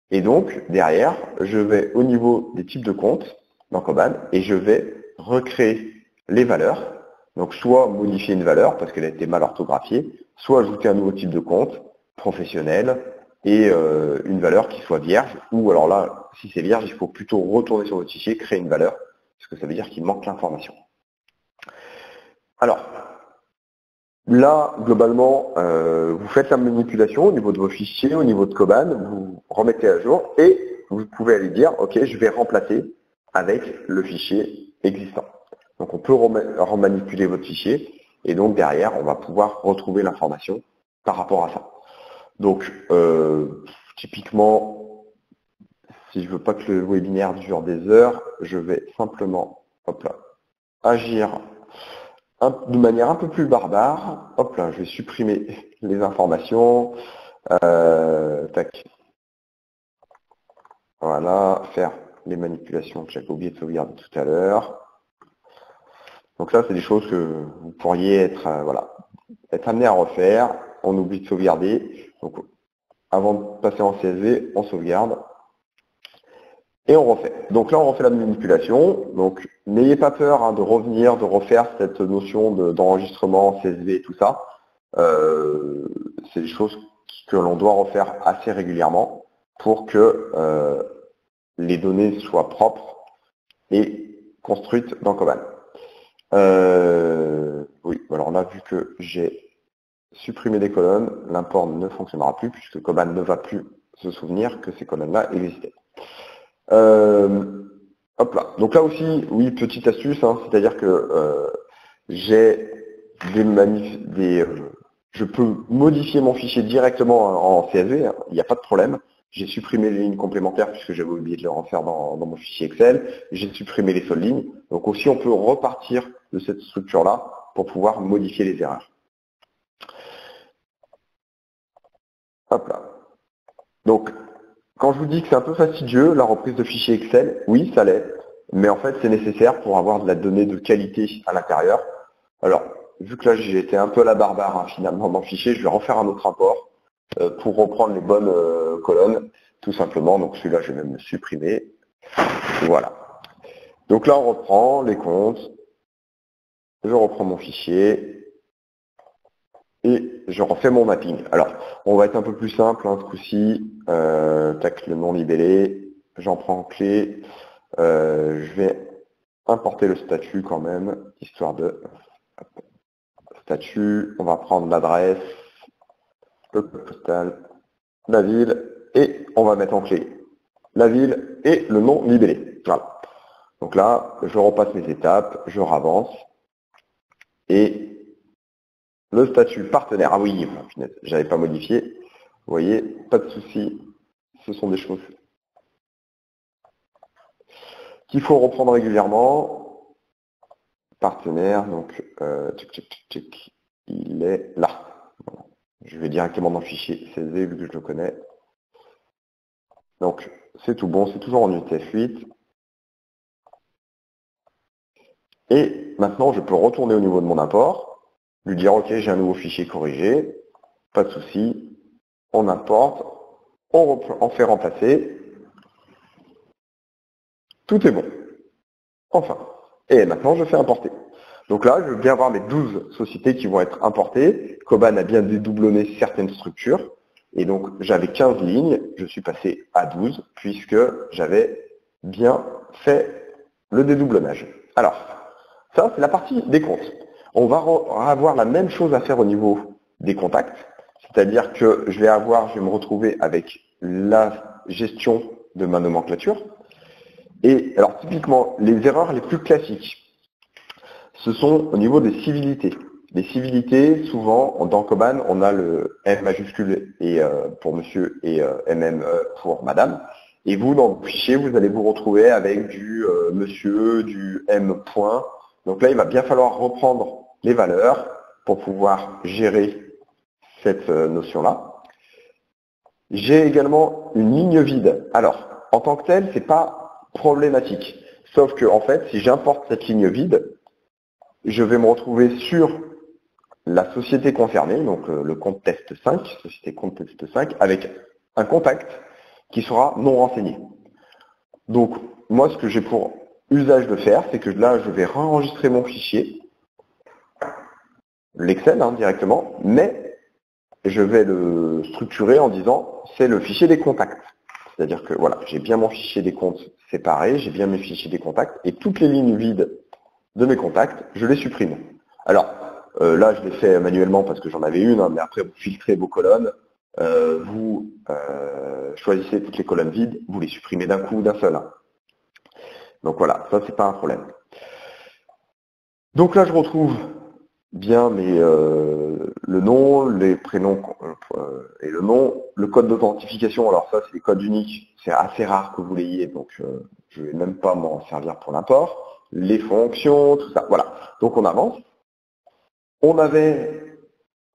Et donc, derrière, je vais au niveau des types de comptes dans Koban et je vais recréer les valeurs. Donc, soit modifier une valeur parce qu'elle a été mal orthographiée, soit ajouter un nouveau type de compte professionnel et une valeur qui soit vierge. Ou alors là, si c'est vierge, il faut plutôt retourner sur votre fichier, créer une valeur, parce que ça veut dire qu'il manque l'information. Alors, là, globalement, vous faites la manipulation au niveau de vos fichiers, au niveau de Koban, vous remettez à jour et vous pouvez aller dire, ok, je vais remplacer avec le fichier existant. Donc on peut remanipuler votre fichier et donc derrière, on va pouvoir retrouver l'information par rapport à ça. Donc, typiquement, si je veux pas que le webinaire dure des heures, je vais simplement, hop là, agir de manière un peu plus barbare. Hop là, je vais supprimer les informations. Tac. Voilà, faire les manipulations que j'avais oublié de sauvegarder tout à l'heure. Donc ça, c'est des choses que vous pourriez être amené à refaire. On oublie de sauvegarder. Donc avant de passer en CSV, on sauvegarde. Et on refait. Donc là, on refait la manipulation. Donc, n'ayez pas peur hein, de revenir, de refaire cette notion d'enregistrement, CSV et tout ça. C'est des choses que l'on doit refaire assez régulièrement pour que les données soient propres et construites dans Koban. Oui, alors là, vu que j'ai supprimé des colonnes, l'import ne fonctionnera plus puisque Koban ne va plus se souvenir que ces colonnes-là existaient. Hop là. Donc là aussi, oui, petite astuce, hein, c'est-à-dire que j'ai je peux modifier mon fichier directement en CSV, hein, il n'y a pas de problème. J'ai supprimé les lignes complémentaires puisque j'avais oublié de les refaire dans mon fichier Excel. J'ai supprimé les seules lignes. Donc aussi, on peut repartir de cette structure-là pour pouvoir modifier les erreurs. Hop là. Donc, quand je vous dis que c'est un peu fastidieux, la reprise de fichiers Excel, oui, ça l'est, mais en fait, c'est nécessaire pour avoir de la donnée de qualité à l'intérieur. Alors, vu que là, j'ai été un peu à la barbare, hein, finalement, dans le fichier, je vais refaire un autre import pour reprendre les bonnes colonnes, tout simplement. Donc, celui-là, je vais même le supprimer. Voilà. Donc là, on reprend les comptes. Je reprends mon fichier. Et je refais mon mapping. Alors, on va être un peu plus simple, hein, ce coup-ci. Tac, le nom libellé, j'en prends en clé. Je vais importer le statut quand même, histoire de statut. On va prendre l'adresse, le code postal, la ville, et on va mettre en clé la ville et le nom libellé. Voilà. Donc là, je repasse mes étapes, je ravance, et le statut partenaire. Ah oui, j'avais pas modifié. Vous voyez, pas de souci. Ce sont des choses qu'il faut reprendre régulièrement. Partenaire, donc il est là. Voilà. Je vais directement dans le fichier CSV vu que je le connais. Donc c'est tout bon, c'est toujours en UTF-8. Et maintenant je peux retourner au niveau de mon import, lui dire ok, j'ai un nouveau fichier corrigé, pas de souci, on importe, on fait remplacer. Tout est bon. Enfin. Et maintenant, je fais importer. Donc là, je vais bien avoir mes 12 sociétés qui vont être importées. Coban a bien dédoublonné certaines structures. Et donc, j'avais 15 lignes. Je suis passé à 12 puisque j'avais bien fait le dédoublonnage. Alors, ça, c'est la partie des comptes. On va avoir la même chose à faire au niveau des contacts. C'est-à-dire que je vais me retrouver avec la gestion de ma nomenclature. Et alors typiquement, les erreurs les plus classiques, ce sont au niveau des civilités. Les civilités, souvent, dans Coban, on a le M majuscule et, pour monsieur et MM pour madame. Et vous, dans le fichier, vous allez vous retrouver avec du monsieur, du M point. Donc là, il va bien falloir reprendre les valeurs pour pouvoir gérer cette notion-là. J'ai également une ligne vide. Alors, en tant que telle, c'est pas problématique. Sauf que, en fait, si j'importe cette ligne vide, je vais me retrouver sur la société concernée, donc le compte test 5, société compte test 5, avec un contact qui sera non renseigné. Donc, moi, ce que j'ai pour usage de faire, c'est que là, je vais réenregistrer mon fichier, l'Excel directement, mais je vais le structurer en disant, c'est le fichier des contacts. C'est-à-dire que voilà, j'ai bien mon fichier des comptes séparé, j'ai bien mes fichiers des contacts, et toutes les lignes vides de mes contacts, je les supprime. Alors, là, je l'ai fait manuellement parce que j'en avais une, mais après, vous filtrez vos colonnes, vous choisissez toutes les colonnes vides, vous les supprimez d'un coup, d'un seul. Donc voilà, ça, c'est pas un problème. Donc là, je retrouve bien le nom, les prénoms et le nom, le code d'authentification. Alors ça, c'est des codes uniques. C'est assez rare que vous l'ayez, donc je ne vais même pas m'en servir pour l'import. Les fonctions, tout ça. Voilà. Donc on avance. On avait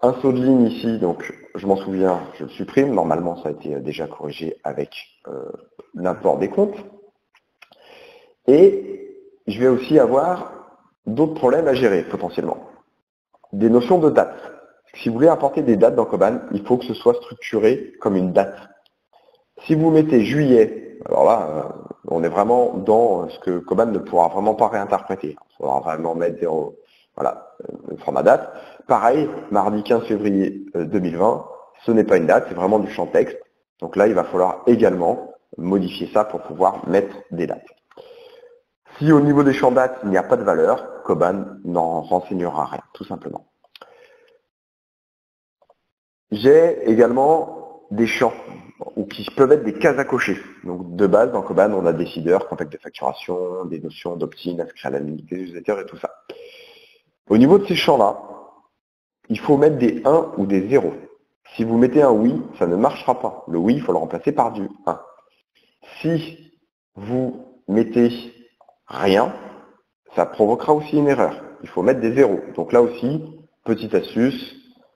un saut de ligne ici, donc je m'en souviens, je le supprime. Normalement, ça a été déjà corrigé avec l'import des comptes. Et je vais aussi avoir d'autres problèmes à gérer potentiellement. Des notions de date. Si vous voulez importer des dates dans Coban, il faut que ce soit structuré comme une date. Si vous mettez juillet, alors là, on est vraiment dans ce que Coban ne pourra vraiment pas réinterpréter. Il faudra vraiment mettre voilà, le format date. Pareil, mardi 15 février 2020, ce n'est pas une date, c'est vraiment du champ texte. Donc là, il va falloir également modifier ça pour pouvoir mettre des dates. Si au niveau des champs dates, il n'y a pas de valeur, Coban n'en renseignera rien, tout simplement. J'ai également des champs ou qui peuvent être des cases à cocher. Donc de base, dans Coban, on a décideur, contact de facturation, des notions d'opt-in, inscrit à la limite des utilisateurs et tout ça. Au niveau de ces champs-là, il faut mettre des 1 ou des 0. Si vous mettez un oui, ça ne marchera pas. Le oui, il faut le remplacer par du 1. Si vous mettez rien, ça provoquera aussi une erreur. Il faut mettre des 0. Donc là aussi, petite astuce,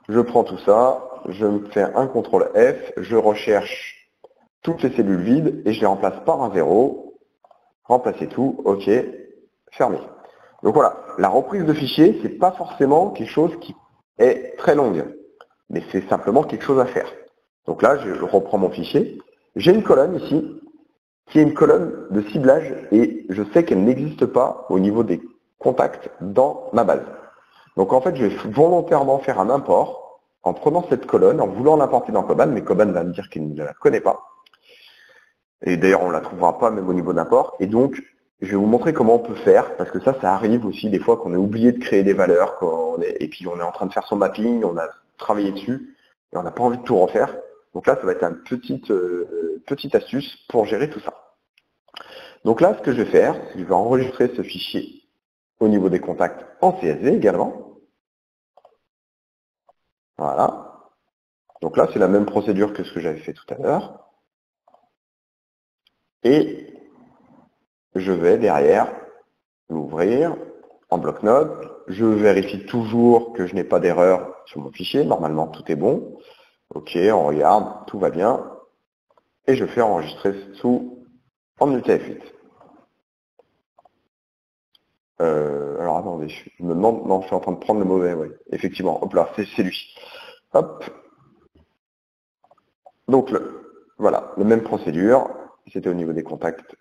je prends tout ça, je me fais un CTRL F, je recherche toutes les cellules vides et je les remplace par un 0. Remplacer tout, OK, fermé. Donc voilà, la reprise de fichier, c'est pas forcément quelque chose qui est très longue, mais c'est simplement quelque chose à faire. Donc là, je reprends mon fichier. J'ai une colonne ici, qui est une colonne de ciblage, et je sais qu'elle n'existe pas au niveau des contacts dans ma base. Donc en fait, je vais volontairement faire un import en prenant cette colonne, en voulant l'importer dans Koban, mais Koban va me dire qu'il ne la connaît pas. Et d'ailleurs, on ne la trouvera pas même au niveau d'import. Et donc, je vais vous montrer comment on peut faire, parce que ça arrive aussi des fois qu'on ait oublié de créer des valeurs, et puis on est en train de faire son mapping, on a travaillé dessus, et on n'a pas envie de tout refaire. Donc là, ça va être une petite astuce pour gérer tout ça. Donc là, ce que je vais faire, c'est que je vais enregistrer ce fichier au niveau des contacts en CSV également. Voilà. Donc là, c'est la même procédure que ce que j'avais fait tout à l'heure. Et je vais derrière l'ouvrir en bloc-notes. Je vérifie toujours que je n'ai pas d'erreur sur mon fichier. Normalement, tout est bon. Ok, on regarde, tout va bien. Et je fais enregistrer sous en UTF-8. Alors attendez, je me demande, non, je suis en train de prendre le mauvais, oui. Effectivement, hop là, c'est lui. Hop. Donc, voilà, la même procédure. C'était au niveau des contacts.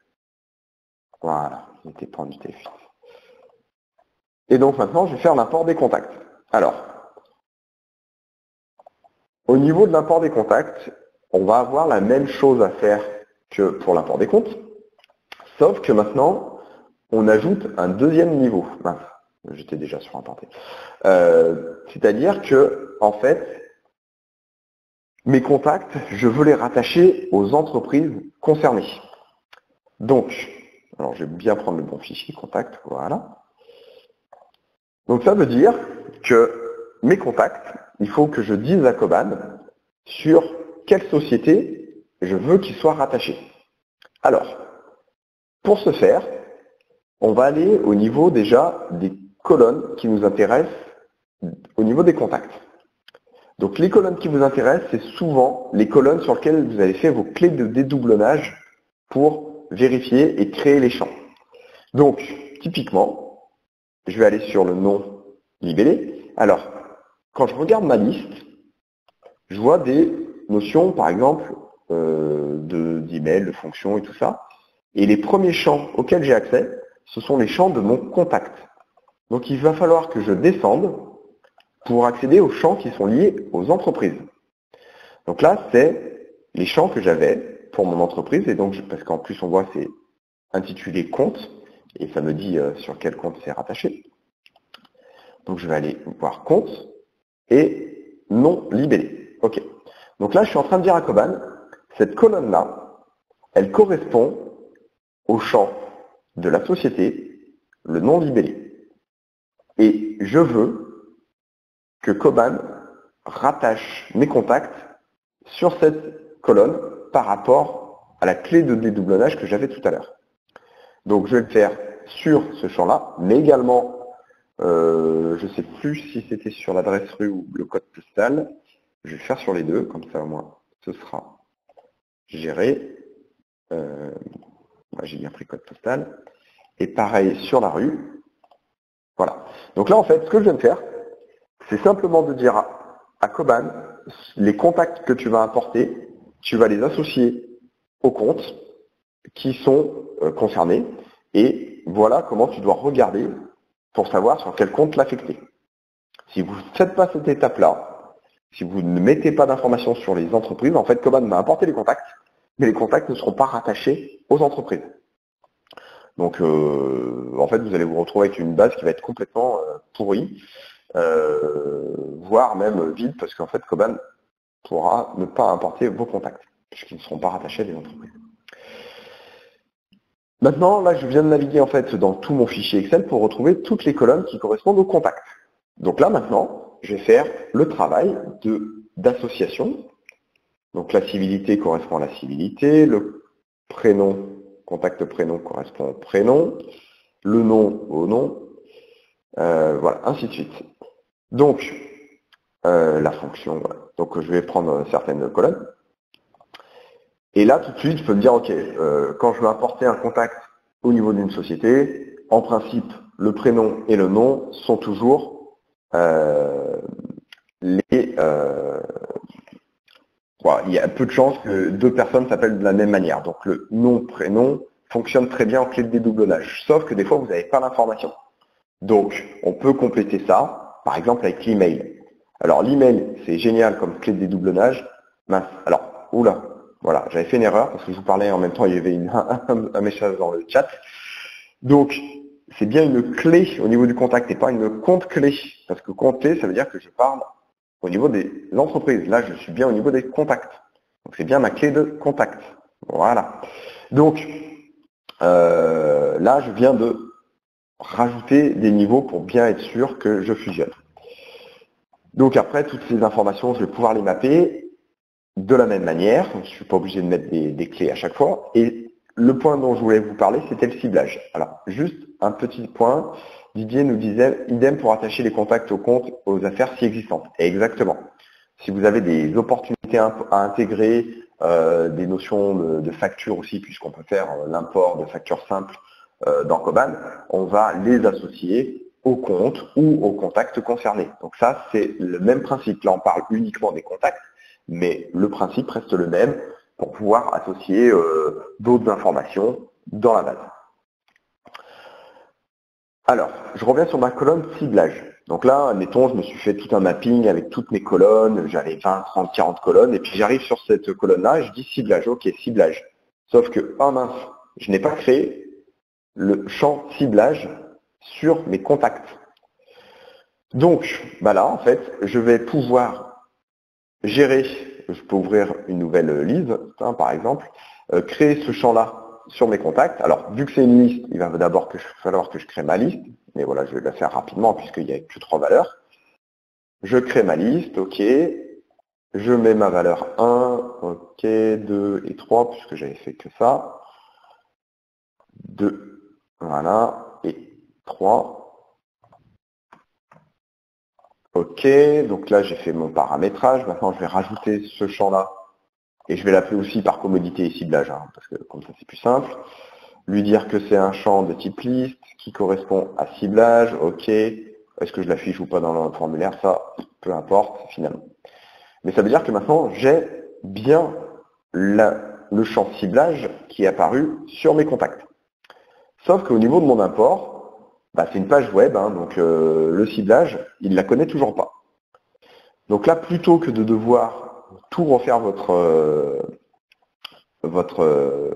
Voilà, il n'était pas en UTF-8. Et donc maintenant, je vais faire l'import des contacts. Alors, au niveau de l'import des contacts, on va avoir la même chose à faire que pour l'import des comptes, sauf que maintenant, on ajoute un deuxième niveau. Mince, j'étais déjà sur importé. C'est-à-dire que, en fait, mes contacts, je veux les rattacher aux entreprises concernées. Donc, alors je vais bien prendre le bon fichier contact, voilà. Donc ça veut dire que mes contacts, il faut que je dise à Koban sur quelle société je veux qu'ils soient rattachés. Alors, pour ce faire, on va aller au niveau déjà des colonnes qui nous intéressent au niveau des contacts. Donc les colonnes qui vous intéressent, c'est souvent les colonnes sur lesquelles vous avez fait vos clés de dédoublonnage pour vérifier et créer les champs. Donc, typiquement, je vais aller sur le nom libellé. Alors, quand je regarde ma liste, je vois des notions, par exemple, d'email, de fonctions et tout ça. Et les premiers champs auxquels j'ai accès, ce sont les champs de mon contact. Donc il va falloir que je descende pour accéder aux champs qui sont liés aux entreprises. Donc là, c'est les champs que j'avais pour mon entreprise, et donc parce qu'en plus on voit c'est intitulé compte, et ça me dit sur quel compte c'est rattaché. Donc je vais aller voir compte et non libellé. Ok. Donc là, je suis en train de dire à Koban, cette colonne-là, elle correspond au champ de la société, le non libellé. Et je veux que Koban rattache mes contacts sur cette colonne par rapport à la clé de dédoublonnage que j'avais tout à l'heure. Donc je vais le faire sur ce champ-là, mais également, je ne sais plus si c'était sur l'adresse rue ou le code postal. Je vais le faire sur les deux, comme ça au moins ce sera géré. Moi j'ai bien pris code postal. Et pareil sur la rue. Voilà. Donc là en fait, ce que je viens de faire, c'est simplement de dire à Koban, les contacts que tu vas importer, tu vas les associer aux comptes qui sont concernés. Et voilà comment tu dois regarder pour savoir sur quel compte l'affecter. Si vous ne faites pas cette étape-là, si vous ne mettez pas d'informations sur les entreprises, en fait, Koban va importer les contacts, mais les contacts ne seront pas rattachés aux entreprises. Donc, en fait, vous allez vous retrouver avec une base qui va être complètement pourrie, voire même vide, parce qu'en fait, Koban pourra ne pas importer vos contacts, puisqu'ils ne seront pas rattachés à des entreprises. Maintenant, là, je viens de naviguer en fait dans tout mon fichier Excel pour retrouver toutes les colonnes qui correspondent aux contacts. Donc là, maintenant, je vais faire le travail d'association. Donc la civilité correspond à la civilité, le prénom, contact prénom correspond au prénom, le nom au nom, voilà, ainsi de suite. Donc, la fonction, voilà. Donc je vais prendre certaines colonnes. Et là, tout de suite, je peux me dire, ok, quand je veux importer un contact au niveau d'une société, en principe, le prénom et le nom sont toujours les... voilà, il y a peu de chances que deux personnes s'appellent de la même manière. Donc le nom-prénom fonctionne très bien en clé de dédoublonnage, sauf que des fois, vous n'avez pas l'information. Donc, on peut compléter ça, par exemple avec l'email. Alors l'email, c'est génial comme clé de dédoublonnage. Mince. Alors, oula, voilà, j'avais fait une erreur parce que je vous parlais en même temps, il y avait un message dans le chat. Donc, c'est bien une clé au niveau du contact et pas une compte clé. Parce que compte clé, ça veut dire que je parle au niveau des entreprises. Là, je suis bien au niveau des contacts. Donc, c'est bien ma clé de contact. Voilà. Donc, là, je viens de rajouter des niveaux pour bien être sûr que je fusionne. Donc après, toutes ces informations, je vais pouvoir les mapper de la même manière. Donc, je ne suis pas obligé de mettre des clés à chaque fois. Et le point dont je voulais vous parler, c'était le ciblage. Alors, juste un petit point. Didier nous disait, idem pour attacher les contacts aux comptes, aux affaires si existantes. Et exactement. Si vous avez des opportunités à intégrer, des notions de facture aussi, puisqu'on peut faire l'import de factures simples dans Coban, on va les associer aux comptes ou aux contacts concernés. Donc ça, c'est le même principe. Là, on parle uniquement des contacts, mais le principe reste le même pour pouvoir associer d'autres informations dans la base. Alors, je reviens sur ma colonne ciblage. Donc là, admettons, je me suis fait tout un mapping avec toutes mes colonnes, j'avais 20, 30, 40 colonnes, et puis j'arrive sur cette colonne-là, et je dis ciblage, ok, ciblage. Sauf que, oh mince, je n'ai pas créé le champ ciblage sur mes contacts. Donc, bah là, en fait, je vais pouvoir gérer, je peux ouvrir une nouvelle liste, par exemple, créer ce champ-là sur mes contacts. Alors, vu que c'est une liste, il va d'abord falloir que je crée ma liste, mais voilà, je vais la faire rapidement puisqu'il n'y a que 3 valeurs. Je crée ma liste, ok, je mets ma valeur 1, ok, 2 et 3, puisque j'avais fait que ça. 2, voilà, et 3. Ok, donc là j'ai fait mon paramétrage. Maintenant je vais rajouter ce champ-là et je vais l'appeler aussi par commodité et ciblage, hein, parce que comme ça c'est plus simple. Lui dire que c'est un champ de type liste qui correspond à ciblage. Ok, est-ce que je l'affiche ou pas dans le formulaire? Ça, peu importe finalement. Mais ça veut dire que maintenant j'ai bien le champ ciblage qui est apparu sur mes contacts. Sauf qu'au niveau de mon import, bah, c'est une page web, hein, donc le ciblage, il ne la connaît toujours pas. Donc là, plutôt que de devoir tout refaire votre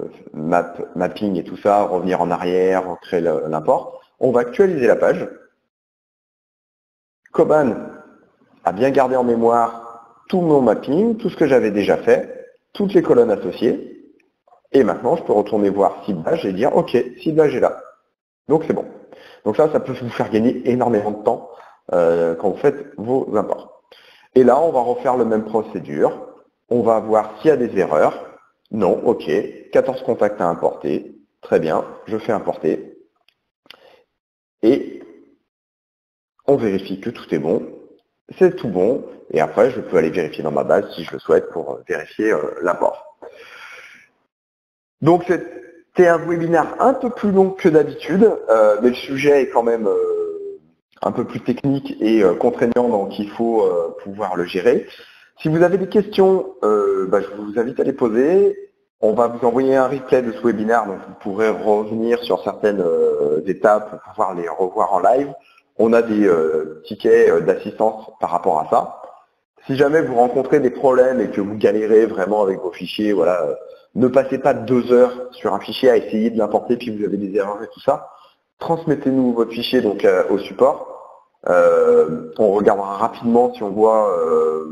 mapping et tout ça, revenir en arrière, créer l'import, on va actualiser la page. Coban a bien gardé en mémoire tout mon mapping, tout ce que j'avais déjà fait, toutes les colonnes associées. Et maintenant, je peux retourner voir ciblage et dire, OK, ciblage est là. Donc c'est bon. Donc ça peut vous faire gagner énormément de temps quand vous faites vos imports. Et là, on va refaire la même procédure. On va voir s'il y a des erreurs. Non, ok. 14 contacts à importer. Très bien, je fais importer. Et on vérifie que tout est bon. C'est tout bon. Et après, je peux aller vérifier dans ma base si je le souhaite pour vérifier l'import. Donc c'était un webinaire un peu plus long que d'habitude, mais le sujet est quand même un peu plus technique et contraignant, donc il faut pouvoir le gérer. Si vous avez des questions, je vous invite à les poser. On va vous envoyer un replay de ce webinaire, donc vous pourrez revenir sur certaines étapes pour pouvoir les revoir en live. On a des tickets d'assistance par rapport à ça. Si jamais vous rencontrez des problèmes et que vous galérez vraiment avec vos fichiers, voilà, ne passez pas 2 heures sur un fichier à essayer de l'importer puis vous avez des erreurs et tout ça. Transmettez-nous votre fichier donc au support. On regardera rapidement si on voit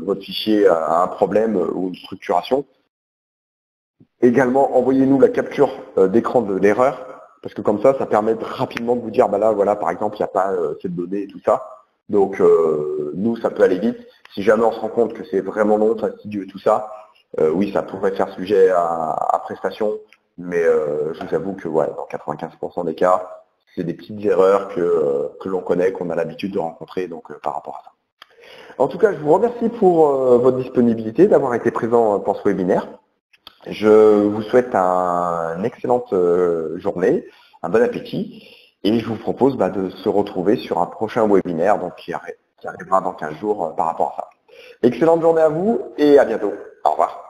votre fichier a un problème ou une structuration. Également, envoyez-nous la capture d'écran de l'erreur, parce que comme ça permet rapidement de vous dire, bah là, voilà, par exemple, il n'y a pas cette donnée et tout ça. Donc, nous, ça peut aller vite. Si jamais on se rend compte que c'est vraiment long, fastidieux et tout ça, oui, ça pourrait faire sujet à prestation, mais je vous avoue que ouais, dans 95% des cas, c'est des petites erreurs que l'on connaît, qu'on a l'habitude de rencontrer, donc par rapport à ça. En tout cas, je vous remercie pour votre disponibilité, d'avoir été présent pour ce webinaire. Je vous souhaite une excellente journée, un bon appétit, et je vous propose de se retrouver sur un prochain webinaire donc, qui arrivera dans 15 jours par rapport à ça. Excellente journée à vous et à bientôt. Au revoir.